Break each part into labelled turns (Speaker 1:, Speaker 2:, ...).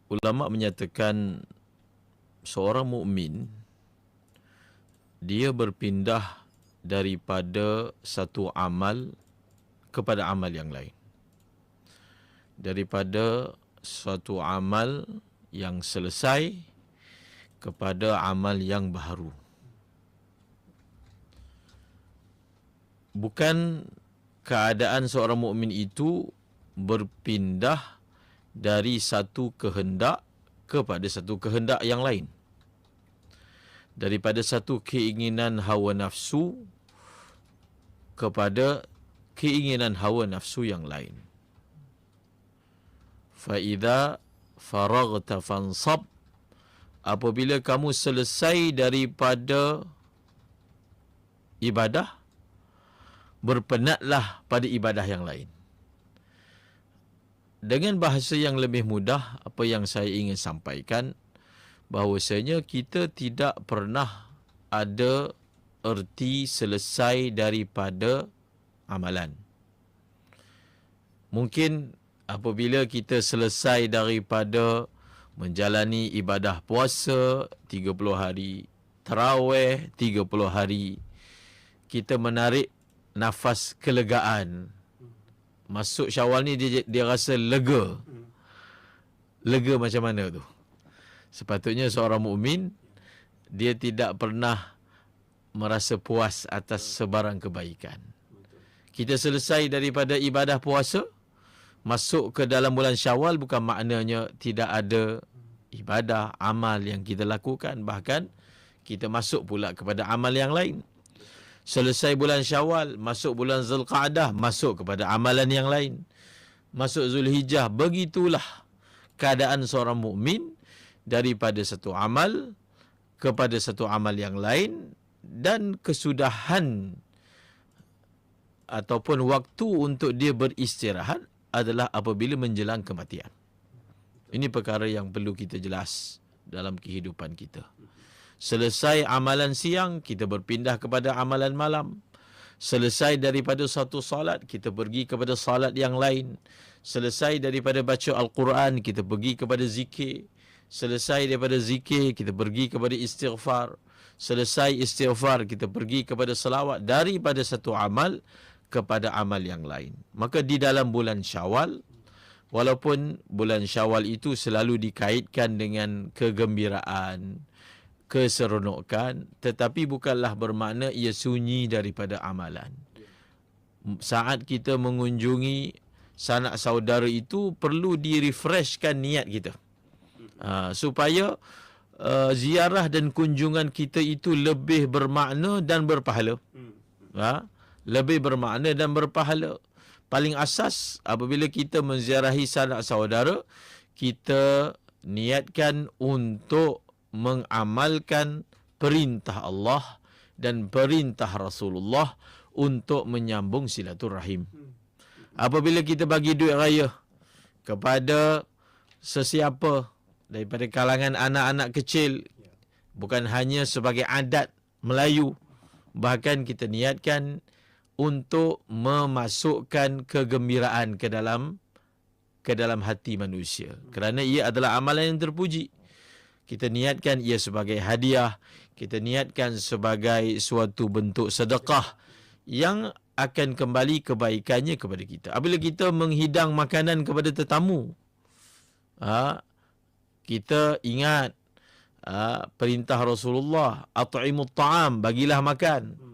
Speaker 1: ulama menyatakan seorang mukmin dia berpindah daripada satu amal kepada amal yang lain. Daripada suatu amal yang selesai kepada amal yang baru. Bukan keadaan seorang mukmin itu berpindah dari satu kehendak kepada satu kehendak yang lain. Daripada satu keinginan hawa nafsu kepada keinginan hawa nafsu yang lain. Fa'idha faraghta fansab, apabila kamu selesai daripada ibadah, berpenatlah pada ibadah yang lain. Dengan bahasa yang lebih mudah, apa yang saya ingin sampaikan, bahawasanya kita tidak pernah ada erti selesai daripada amalan. Mungkin apabila kita selesai daripada menjalani ibadah puasa 30 hari, tarawih 30 hari, kita menarik nafas kelegaan. Masuk Syawal ni dia rasa lega. Lega macam mana tu? Sepatutnya seorang mukmin dia tidak pernah merasa puas atas sebarang kebaikan. Kita selesai daripada ibadah puasa, masuk ke dalam bulan Syawal bukan maknanya tidak ada ibadah, amal yang kita lakukan. Bahkan kita masuk pula kepada amal yang lain. Selesai bulan Syawal, masuk bulan Zulqa'dah, masuk kepada amalan yang lain. Masuk Zulhijjah, begitulah keadaan seorang mukmin daripada satu amal kepada satu amal yang lain, dan kesudahan ataupun waktu untuk dia beristirahat adalah apabila menjelang kematian. Ini perkara yang perlu kita jelas dalam kehidupan kita. Selesai amalan siang, kita berpindah kepada amalan malam. Selesai daripada satu salat, kita pergi kepada salat yang lain. Selesai daripada baca Al-Quran, kita pergi kepada zikir. Selesai daripada zikir, kita pergi kepada istighfar. Selesai istighfar, kita pergi kepada selawat. Daripada satu amal kepada amal yang lain. Maka di dalam bulan Syawal, walaupun bulan Syawal itu selalu dikaitkan dengan kegembiraan, keseronokan, tetapi bukanlah bermakna ia sunyi daripada amalan. Saat kita mengunjungi sanak saudara itu perlu direfreshkan niat kita. Supaya ziarah dan kunjungan kita itu lebih bermakna dan berpahala. Lebih bermakna dan berpahala. Paling asas, apabila kita menziarahi sanak saudara, kita niatkan untuk mengamalkan perintah Allah dan perintah Rasulullah untuk menyambung silaturahim. Apabila kita bagi duit raya kepada sesiapa daripada kalangan anak-anak kecil, bukan hanya sebagai adat Melayu, bahkan kita niatkan untuk memasukkan kegembiraan ke dalam hati manusia, kerana ia adalah amalan yang terpuji. Kita niatkan ia sebagai hadiah, kita niatkan sebagai suatu bentuk sedekah yang akan kembali kebaikannya kepada kita. Apabila kita menghidang makanan kepada tetamu, kita ingat perintah Rasulullah, at'imut ta'am, bagilah makan.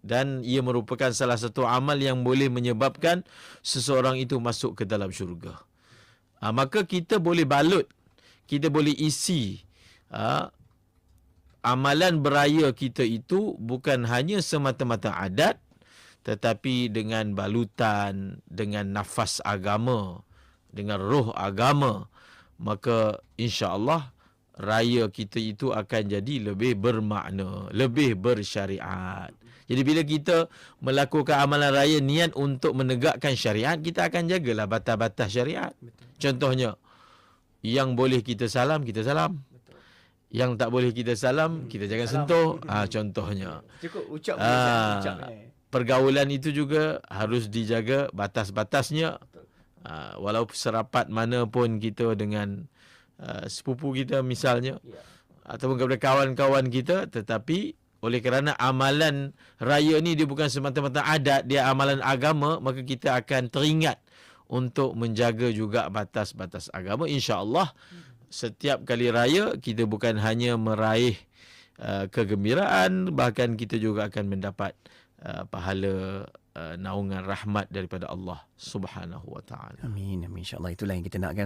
Speaker 1: Dan ia merupakan salah satu amal yang boleh menyebabkan seseorang itu masuk ke dalam syurga. Maka kita boleh balut, kita boleh isi amalan beraya kita itu bukan hanya semata-mata adat, tetapi dengan balutan, dengan nafas agama, dengan roh agama. Maka insya-Allah raya kita itu akan jadi lebih bermakna, lebih bersyariat. Jadi bila kita melakukan amalan raya niat untuk menegakkan syariat, kita akan jagalah batas-batas syariat. Contohnya, yang boleh kita salam, kita salam. Yang tak boleh kita salam, kita jangan sentuh. Contohnya.
Speaker 2: Cukup ucap.
Speaker 1: Pergaulan itu juga harus dijaga batas-batasnya. Walau serapat mana pun kita dengan sepupu kita misalnya, ataupun kepada kawan-kawan kita, tetapi oleh kerana amalan raya ni dia bukan semata-mata adat, dia amalan agama, maka kita akan teringat untuk menjaga juga batas-batas agama. InsyaAllah setiap kali raya kita bukan hanya meraih kegembiraan, bahkan kita juga akan mendapat pahala naungan rahmat daripada Allah Subhanahu wa taala.
Speaker 2: Amin, amin, insya-Allah. Itulah yang kita nakkan.